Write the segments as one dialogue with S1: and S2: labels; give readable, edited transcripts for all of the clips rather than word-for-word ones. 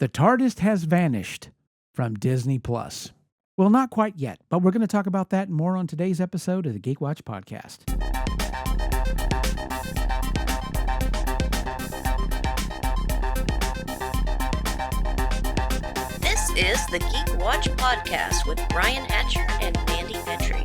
S1: The TARDIS has vanished from Disney+. Well, not quite yet, but we're going to talk about that and more on today's episode of the Geek Watch Podcast.
S2: This is the Geek Watch Podcast with Brian Hatcher and Mandy Petrie.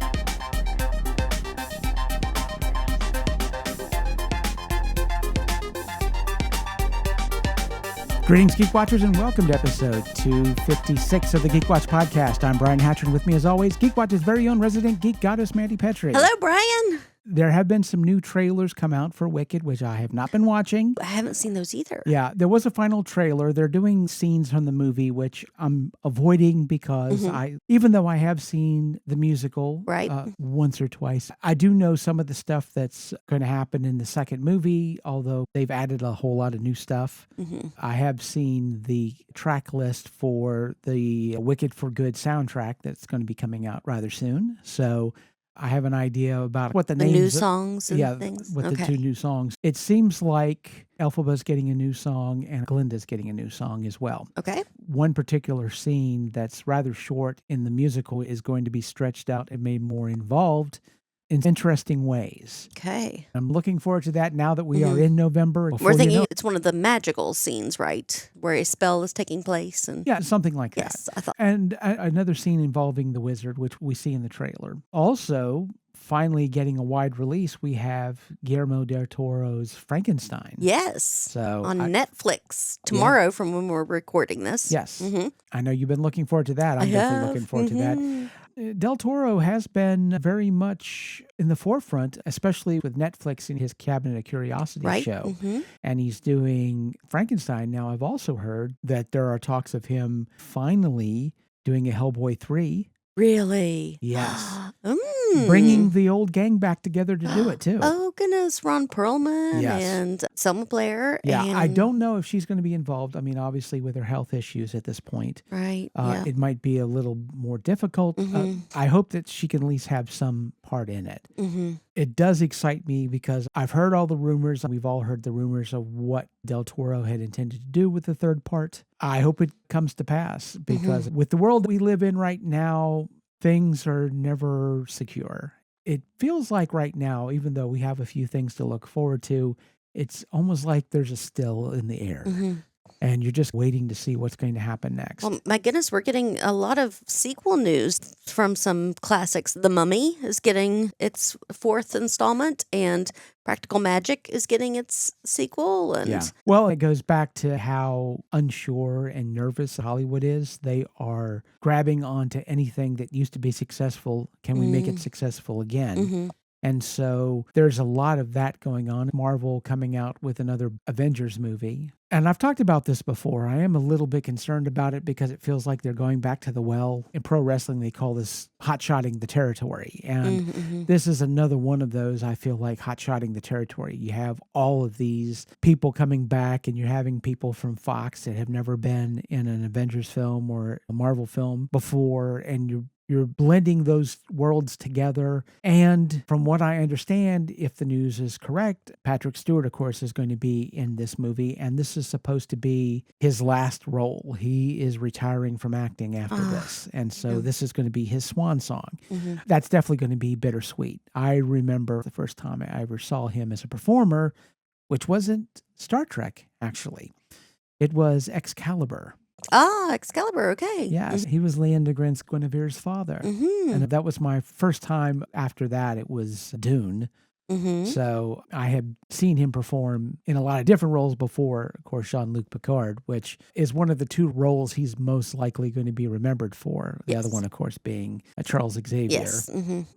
S1: Greetings, Geek Watchers, and welcome to episode 256 of the Geek Watch Podcast. I'm Brian Hatcher, and with me, as always, Geek Watch's very own resident geek goddess, Mandy Petrie.
S3: Hello, Brian.
S1: There have been some new trailers come out for Wicked, which I have not been watching.
S3: I haven't seen those either.
S1: Yeah, there was a final trailer. They're doing scenes from the movie, which I'm avoiding because even though I have seen the musical once or twice, I do know some of the stuff that's going to happen in the second movie, although they've added a whole lot of new stuff. I have seen the track list for the Wicked for Good soundtrack that's going to be coming out rather soon. So I have an idea about what the names
S3: new songs and things.
S1: With the two new songs. It seems like Elphaba's getting a new song and Glinda's getting a new song as well.
S3: Okay.
S1: One particular scene that's rather short in the musical is going to be stretched out and made more involved in interesting ways.
S3: Okay.
S1: I'm looking forward to that now that we are in November.
S3: We're thinking it's one of the magical scenes, right? Where a spell is taking place. And
S1: yeah, something like that.
S3: Yes, I thought.
S1: And another scene involving the wizard, which we see in the trailer. Also, finally getting a wide release, we have Guillermo del Toro's Frankenstein.
S3: Yes.
S1: So
S3: on Netflix tomorrow from when we're recording this.
S1: Yes. I know you've been looking forward to that. I'm definitely looking forward to that. Del Toro has been very much in the forefront, especially with Netflix in his Cabinet of Curiosity show. And he's doing Frankenstein. Now, I've also heard that there are talks of him finally doing a Hellboy 3.
S3: Really?
S1: Yes. Bringing the old gang back together to do it, too.
S3: Oh, goodness. Ron Perlman and Selma Blair.
S1: Yeah,
S3: and
S1: I don't know if she's going to be involved. I mean, obviously, with her health issues at this point.
S3: Right.
S1: It might be a little more difficult. I hope that she can at least have some part in it. It does excite me because I've heard all the rumors. We've all heard the rumors of what Del Toro had intended to do with the third part. I hope it comes to pass because with the world we live in right now, things are never secure. It feels like right now, even though we have a few things to look forward to, it's almost like there's a still in the air. And you're just waiting to see what's going to happen next.
S3: Well, my goodness, we're getting a lot of sequel news from some classics. The Mummy is getting its fourth installment, and Practical Magic is getting its sequel. And
S1: Well, it goes back to how unsure and nervous Hollywood is. They are grabbing onto anything that used to be successful. Can we make it successful again? And so there's a lot of that going on. Marvel coming out with another Avengers movie. And I've talked about this before. I am a little bit concerned about it because it feels like they're going back to the well. In pro wrestling, they call this hot-shotting the territory. And this is another one of those, I feel like, hot-shotting the territory. You have all of these people coming back, and you're having people from Fox that have never been in an Avengers film or a Marvel film before, and you're blending those worlds together. And from what I understand, if the news is correct, Patrick Stewart, of course, is going to be in this movie. And this is supposed to be his last role. He is retiring from acting after this. And so this is going to be his swan song. That's definitely going to be bittersweet. I remember the first time I ever saw him as a performer, which wasn't Star Trek, actually. It was Excalibur.
S3: Ah, Excalibur, okay.
S1: Yes, he was Leander Guinevere's father. And that was my first time. After that, it was Dune. So I had seen him perform in a lot of different roles before, of course, Jean-Luc Picard, which is one of the two roles he's most likely going to be remembered for. The other one, of course, being Charles Xavier.
S3: Yes.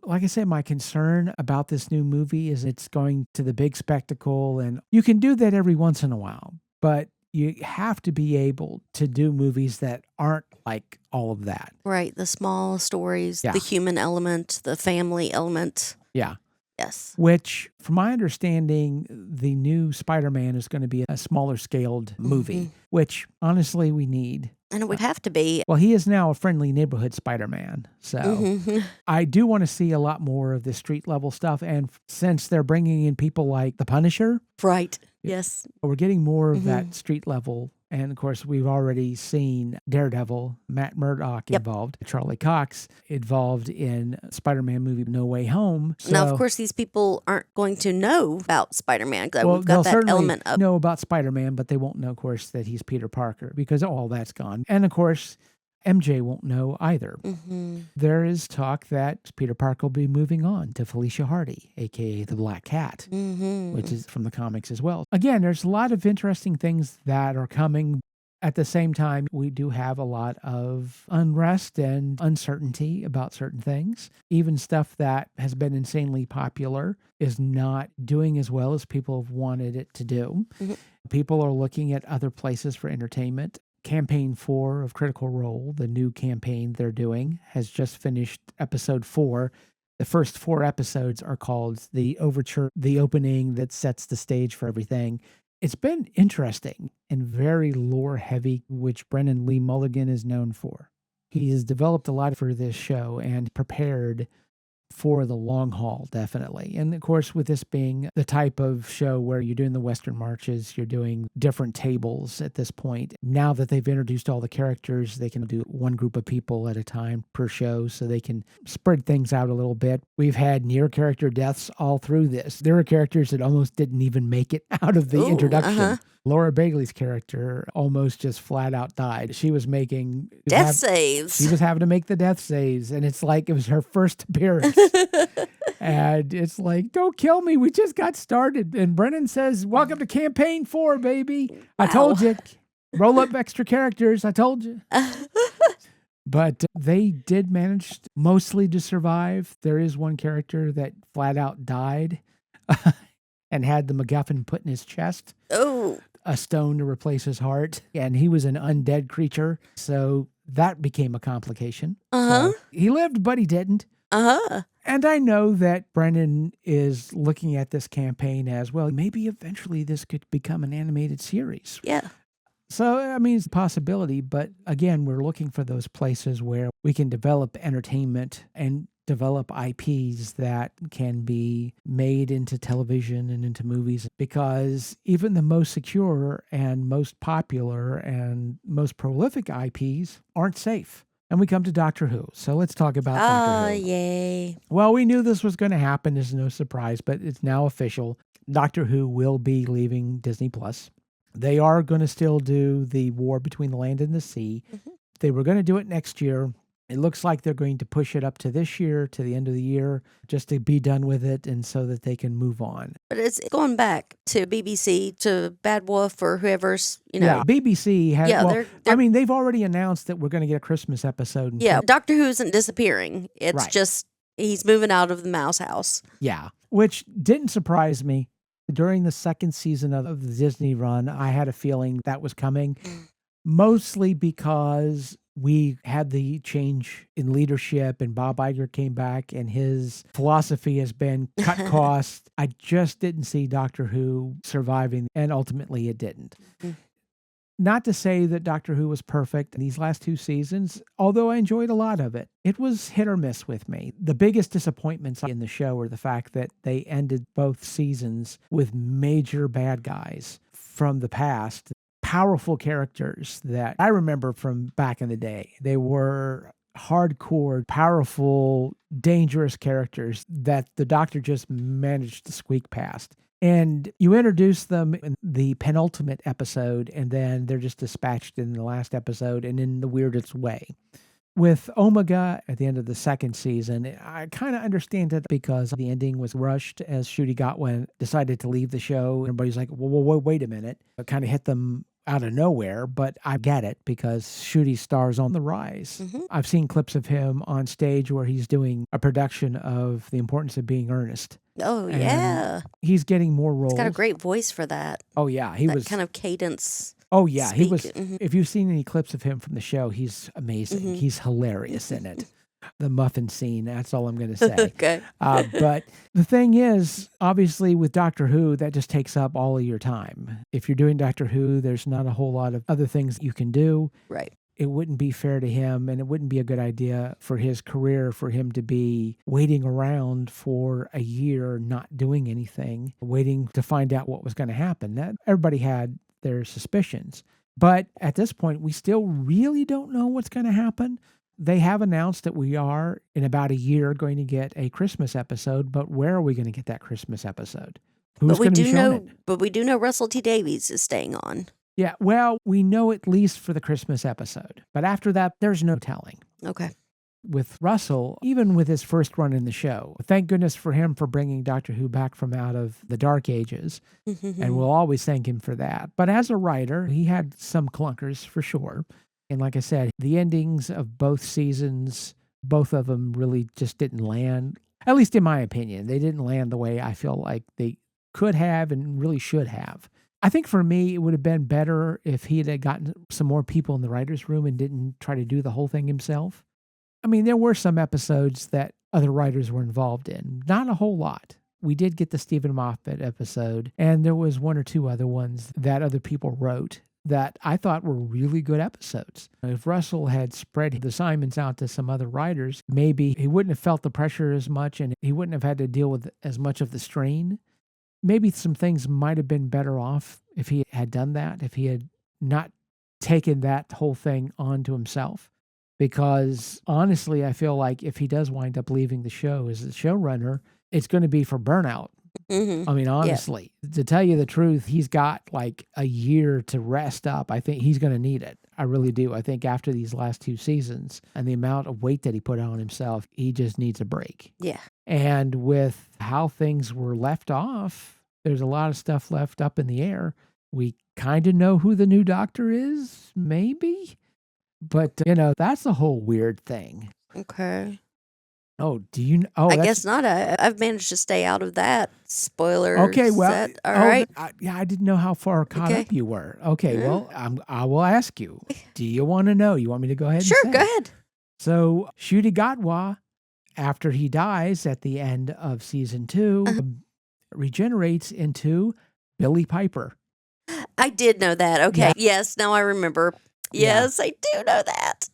S1: Like I said, my concern about this new movie is it's going to the big spectacle, and you can do that every once in a while, but you have to be able to do movies that aren't like all of that.
S3: Right. The small stories, the human element, the family element.
S1: Yeah.
S3: Yes.
S1: Which, from my understanding, the new Spider-Man is going to be a smaller scaled movie, which honestly we need.
S3: And it would have to be.
S1: Well, he is now a friendly neighborhood Spider-Man. So I do want to see a lot more of the street level stuff. And since they're bringing in people like the Punisher.
S3: Right. Yes.
S1: We're getting more of that street level. And of course, we've already seen Daredevil, Matt Murdock involved, Charlie Cox involved in Spider-Man movie No Way Home. So,
S3: now, of course, these people aren't going to know about Spider-Man.
S1: well,
S3: We've got
S1: they'll
S3: that
S1: certainly
S3: element of
S1: know about Spider-Man, but they won't know, of course, that he's Peter Parker because all that's gone. And of course, MJ won't know either. There is talk that Peter Parker will be moving on to Felicia Hardy, a.k.a. the Black Cat, which is from the comics as well. Again, there's a lot of interesting things that are coming. At the same time, we do have a lot of unrest and uncertainty about certain things. Even stuff that has been insanely popular is not doing as well as people have wanted it to do. People are looking at other places for entertainment. Campaign 4 of Critical Role, the new campaign they're doing, has just finished episode 4. The first 4 episodes are called The Overture, the opening that sets the stage for everything. It's been interesting and very lore heavy, which Brennan Lee Mulligan is known for. He has developed a lot for this show and prepared for the long haul, definitely. And of course, with this being the type of show where you're doing the Western marches, you're doing different tables at this point. Now that they've introduced all the characters, they can do one group of people at a time per show, so they can spread things out a little bit. We've had near character deaths all through this. There are characters that almost didn't even make it out of the introduction. Laura Bailey's character almost just flat out died. She was making
S3: death saves.
S1: She was having to make the death saves, and it's like it was her first appearance. And it's like, don't kill me. We just got started. And Brennan says, welcome to campaign 4, baby. Wow. I told you. Roll up extra characters. I told you. But they did manage mostly to survive. There is one character that flat out died and had the MacGuffin put in his chest.
S3: Oh.
S1: A stone to replace his heart. And he was an undead creature. So that became a complication. So he lived, but he didn't. And I know that Brennan is looking at this campaign as, well, maybe eventually this could become an animated series.
S3: Yeah.
S1: So, I mean, it's a possibility, but again, we're looking for those places where we can develop entertainment and develop IPs that can be made into television and into movies, because even the most secure and most popular and most prolific IPs aren't safe. And we come to Doctor Who. So let's talk about Doctor Who.
S3: Yay.
S1: Well, we knew this was going to happen. There's no surprise, but it's now official. Doctor Who will be leaving Disney+. They are going to still do the War Between the Land and the Sea. They were going to do it next year. It looks like they're going to push it up to this year, to the end of the year, just to be done with it and so that they can move on.
S3: But it's going back to BBC, to Bad Wolf, or whoever's,
S1: Yeah, BBC has,
S3: Yeah,
S1: well, I mean, they've already announced that we're going to get a Christmas episode.
S3: Yeah, Doctor Who isn't disappearing. It's just, he's moving out of the Mouse House.
S1: Yeah, which didn't surprise me. During the second season of the Disney run, I had a feeling that was coming, mostly because we had the change in leadership and Bob Iger came back and his philosophy has been cut costs. I just didn't see Doctor Who surviving, and ultimately it didn't. Not to say that Doctor Who was perfect in these last 2 seasons, although I enjoyed a lot of it. It was hit or miss with me. The biggest disappointments in the show were the fact that they ended both seasons with major bad guys from the past. Powerful characters that I remember from back in the day. They were hardcore, powerful, dangerous characters that the Doctor just managed to squeak past. And you introduce them in the penultimate episode, and then they're just dispatched in the last episode and in the weirdest way. With Omega at the end of the second season, I kind of understand it because the ending was rushed as Ncuti Gatwa decided to leave the show. Everybody's like, whoa, wait a minute. It kind of hit them out of nowhere, but I get it because Ncuti stars on the rise. I've seen clips of him on stage where he's doing a production of The Importance of Being Earnest.
S3: Oh, yeah.
S1: He's getting more roles.
S3: He's got a great voice for that.
S1: Oh, yeah.
S3: That kind of cadence.
S1: Oh, yeah.
S3: Speak.
S1: He was. If you've seen any clips of him from the show, he's amazing. He's hilarious in it. The muffin scene, that's all I'm going to say.
S3: Okay.
S1: But the thing is, obviously with Doctor Who, that just takes up all of your time. If you're doing Doctor Who, there's not a whole lot of other things you can do.
S3: Right.
S1: it wouldn't be fair to him, and it wouldn't be a good idea for his career for him to be waiting around for a year not doing anything, waiting to find out what was going to happen. That everybody had their suspicions. But at this point, we still really don't know what's going to happen. They have announced that we are, in about a year, going to get a Christmas episode, but where are we going to get that Christmas episode? Who's going to be showing it?
S3: But we do know Russell T Davies is staying on.
S1: Yeah, well, we know at least for the Christmas episode. But after that, there's no telling.
S3: Okay.
S1: With Russell, even with his first run in the show, thank goodness for him for bringing Doctor Who back from out of the Dark Ages. And we'll always thank him for that. But as a writer, he had some clunkers for sure. And like I said, the endings of both seasons, both of them really just didn't land, at least in my opinion. They didn't land the way I feel like they could have and really should have. I think for me, it would have been better if he had gotten some more people in the writer's room and didn't try to do the whole thing himself. I mean, there were some episodes that other writers were involved in. Not a whole lot. We did get the Stephen Moffat episode, and there was one or two other ones that other people wrote that I thought were really good episodes. If Russell had spread the assignments out to some other writers, maybe he wouldn't have felt the pressure as much and he wouldn't have had to deal with as much of the strain. Maybe some things might have been better off if he had done that, if he had not taken that whole thing onto himself. Because honestly, I feel like if he does wind up leaving the show as the showrunner, it's going to be for burnout. I mean, honestly, to tell you the truth, he's got like a year to rest up. I think he's going to need it. I really do. I think after these last 2 seasons and the amount of weight that he put on himself, he just needs a break.
S3: Yeah.
S1: And with how things were left off, there's a lot of stuff left up in the air. We kind of know who the new doctor is, maybe. But, that's a whole weird thing.
S3: Okay.
S1: Oh, do you know? Oh,
S3: I guess not. I've managed to stay out of that. Spoiler.
S1: Okay, well,
S3: all right.
S1: I didn't know how far caught up you were. Okay, well, I will ask you. Do you want to know? You want me to go ahead?
S3: Sure,
S1: and
S3: go
S1: say?
S3: ahead.
S1: So, Ncuti Gatwa, after he dies at the end of season 2, regenerates into Billy Piper.
S3: I did know that. Okay. Yeah. Yes, now I remember. Yes, I do know that.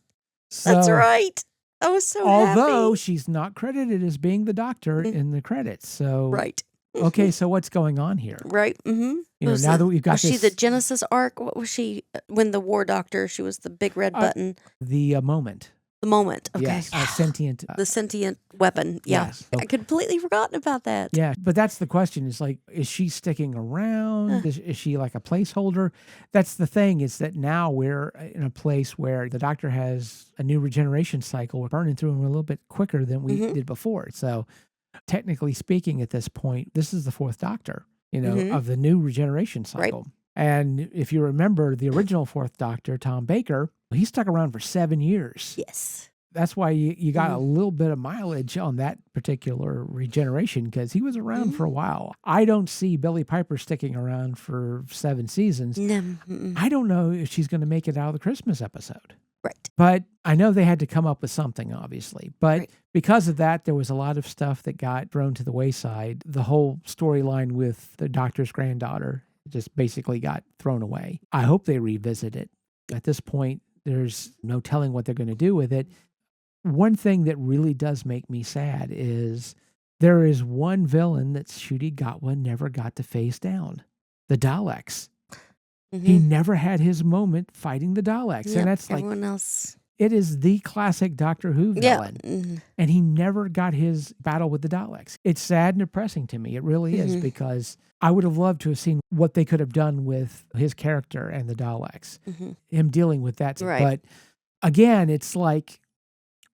S1: So,
S3: that's right. I was so happy.
S1: Although she's not credited as being the doctor in the credits. So
S3: right.
S1: Okay, so what's going on here?
S3: Right. Mm-hmm.
S1: Now that we've got
S3: was she the Genesis arc? What was she when the War Doctor? She was the big red button.
S1: The moment.
S3: The moment. Okay.
S1: Yes, sentient.
S3: The sentient weapon. Yeah.
S1: Yes.
S3: I completely forgotten about that.
S1: Yeah, but that's the question. Is like, is she sticking around? Is she like a placeholder? That's the thing, is that now we're in a place where the doctor has a new regeneration cycle. We're burning through them a little bit quicker than we did before. So technically speaking, at this point, this is the 4th doctor, of the new regeneration cycle. Right. And if you remember the original 4th doctor, Tom Baker, he stuck around for 7 years.
S3: Yes.
S1: That's why you got a little bit of mileage on that particular regeneration, because he was around for a while. I don't see Billy Piper sticking around for 7 seasons.
S3: No.
S1: I don't know if she's going to make it out of the Christmas episode.
S3: Right.
S1: But I know they had to come up with something, obviously. But because of that, there was a lot of stuff that got thrown to the wayside. The whole storyline with the doctor's granddaughter just basically got thrown away. I hope they revisit it. At this point, there's no telling what they're going to do with it. One thing that really does make me sad is there is one villain that Ncuti Gatwa never got to face down. The Daleks. He never had his moment fighting the Daleks.
S3: Yep,
S1: and that's like
S3: everyone else.
S1: It is the classic Doctor Who villain. And he never got his battle with the Daleks. It's sad and depressing to me. It really is, because I would have loved to have seen what they could have done with his character and the Daleks, him dealing with that.
S3: Right.
S1: But again, it's like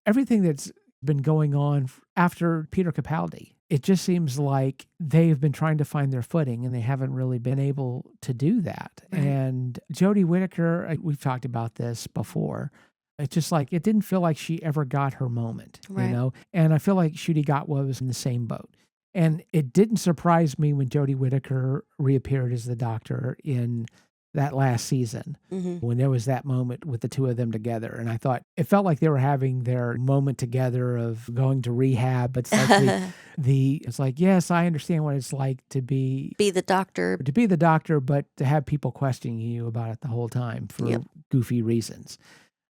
S1: everything that's been going on after Peter Capaldi. It just seems like they've been trying to find their footing and they haven't really been able to do that. Right. And Jodie Whittaker, we've talked about this before. It's just like, it didn't feel like she ever got her moment, And I feel like Ncuti Gatwa was in the same boat. And it didn't surprise me when Jodie Whittaker reappeared as the Doctor in that last season, when there was that moment with the two of them together. And I thought, it felt like they were having their moment together of going to rehab. It's like it's like, yes, I understand what it's like to be
S3: the Doctor.
S1: To be the Doctor, but to have people questioning you about it the whole time for goofy reasons.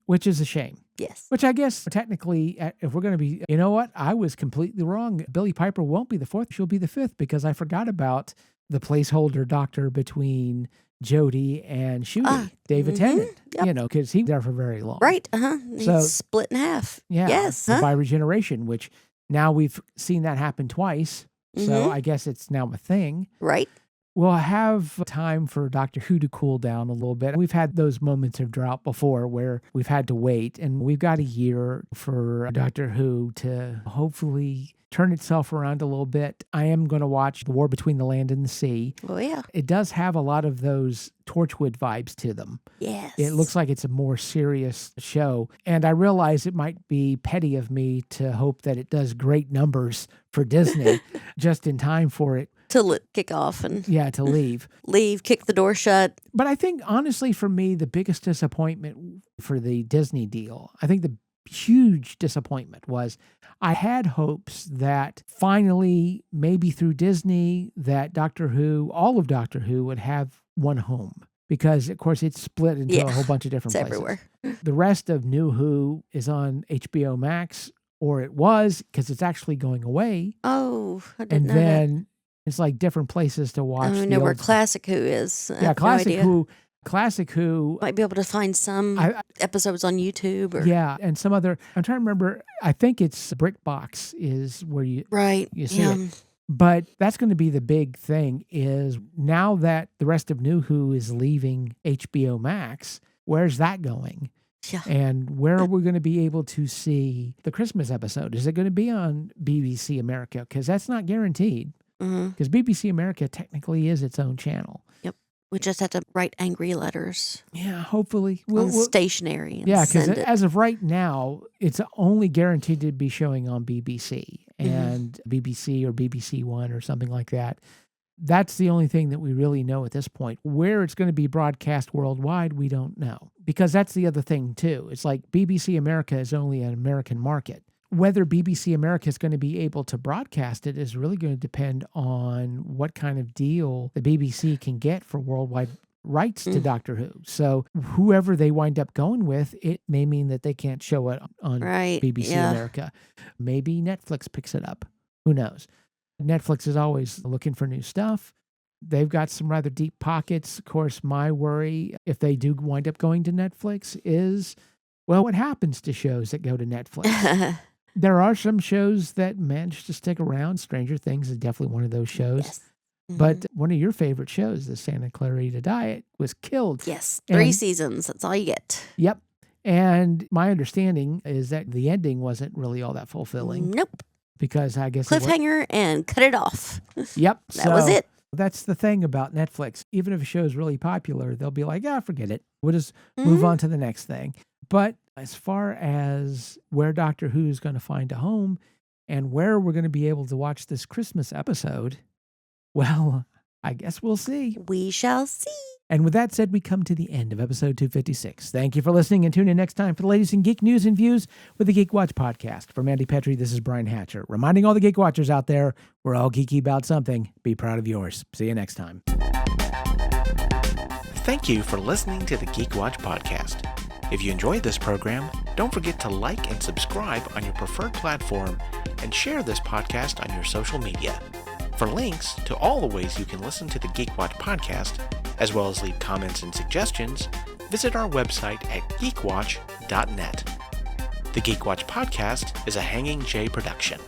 S1: which is a shame.
S3: Yes.
S1: Which I guess technically, if we're going to be, you know what? I was completely wrong. Billie Piper won't be the 4th. She'll be the 5th because I forgot about the placeholder doctor between Jody and Shooty, David Tennant, because he was there for very long.
S3: Right.
S1: So
S3: he's split in half.
S1: Yeah.
S3: Yes.
S1: By regeneration, which now we've seen that happen twice. So I guess it's now a thing.
S3: Right.
S1: We'll have time for Doctor Who to cool down a little bit. We've had those moments of drought before where we've had to wait, and we've got a year for Doctor Who to hopefully turn itself around a little bit. I am going to watch The War Between the Land and the Sea.
S3: Oh, yeah.
S1: It does have a lot of those Torchwood vibes to them.
S3: Yes.
S1: It looks like it's a more serious show. And I realize it might be petty of me to hope that it does great numbers for Disney just in time for it.
S3: To kick off and
S1: to leave.
S3: Kick the door shut.
S1: But I think, honestly, for me, the biggest disappointment for the Disney deal, I think the huge disappointment was I had hopes that finally, maybe through Disney, that Doctor Who, all of Doctor Who, would have one home. Because, of course, it's split into a whole bunch of different places.
S3: Everywhere.
S1: The rest of New Who is on HBO Max, or it was, because it's actually going away.
S3: Oh, I didn't know
S1: and then it's like different places to watch.
S3: I don't know where Classic Who is.
S1: Classic Who.
S3: Might be able to find some episodes on YouTube.
S1: And some other. I'm trying to remember. I think it's BrickBox is where you see it. But that's going to be the big thing is now that the rest of New Who is leaving HBO Max, where's that going?
S3: Yeah.
S1: And where are we going to be able to see the Christmas episode? Is it going to be on BBC America? Because that's not guaranteed. Because BBC America technically is its own channel.
S3: Yep. We just have to write angry letters.
S1: Yeah, hopefully.
S3: We'll stationery.
S1: Because as of right now, it's only guaranteed to be showing on BBC and BBC or BBC One or something like that. That's the only thing that we really know at this point. Where it's going to be broadcast worldwide, we don't know. Because that's the other thing, too. It's like BBC America is only an American market. Whether BBC America is going to be able to broadcast it is really going to depend on what kind of deal the BBC can get for worldwide rights to Doctor Who. So whoever they wind up going with, it may mean that they can't show it on BBC America. Maybe Netflix picks it up. Who knows? Netflix is always looking for new stuff. They've got some rather deep pockets. Of course, my worry, if they do wind up going to Netflix, is, well, what happens to shows that go to Netflix? There are some shows that manage to stick around. Stranger Things is definitely one of those shows.
S3: Yes.
S1: But one of your favorite shows, the Santa Clarita Diet, was killed.
S3: Yes. 3 seasons. That's all you get.
S1: Yep. And my understanding is that the ending wasn't really all that fulfilling.
S3: Nope.
S1: Because I guess
S3: cliffhanger and cut it off.
S1: Yep.
S3: That was it.
S1: That's the thing about Netflix. Even if a show is really popular, they'll be like, forget it. We'll just move on to the next thing. But as far as where Doctor Who is going to find a home and where we're going to be able to watch this Christmas episode, well, I guess we'll see.
S3: We shall see.
S1: And with that said, we come to the end of episode 256. Thank you for listening, and tune in next time for the latest in geek news and views with the Geek Watch podcast. For Mandy Petrie, this is Brian Hatcher, reminding all the Geek Watchers out there, we're all geeky about something. Be proud of yours. See you next time.
S4: Thank you for listening to the Geek Watch podcast. If you enjoyed this program, don't forget to like and subscribe on your preferred platform and share this podcast on your social media. For links to all the ways you can listen to the Geek Watch podcast, as well as leave comments and suggestions, visit our website at geekwatch.net. The Geek Watch podcast is a Hanging J production.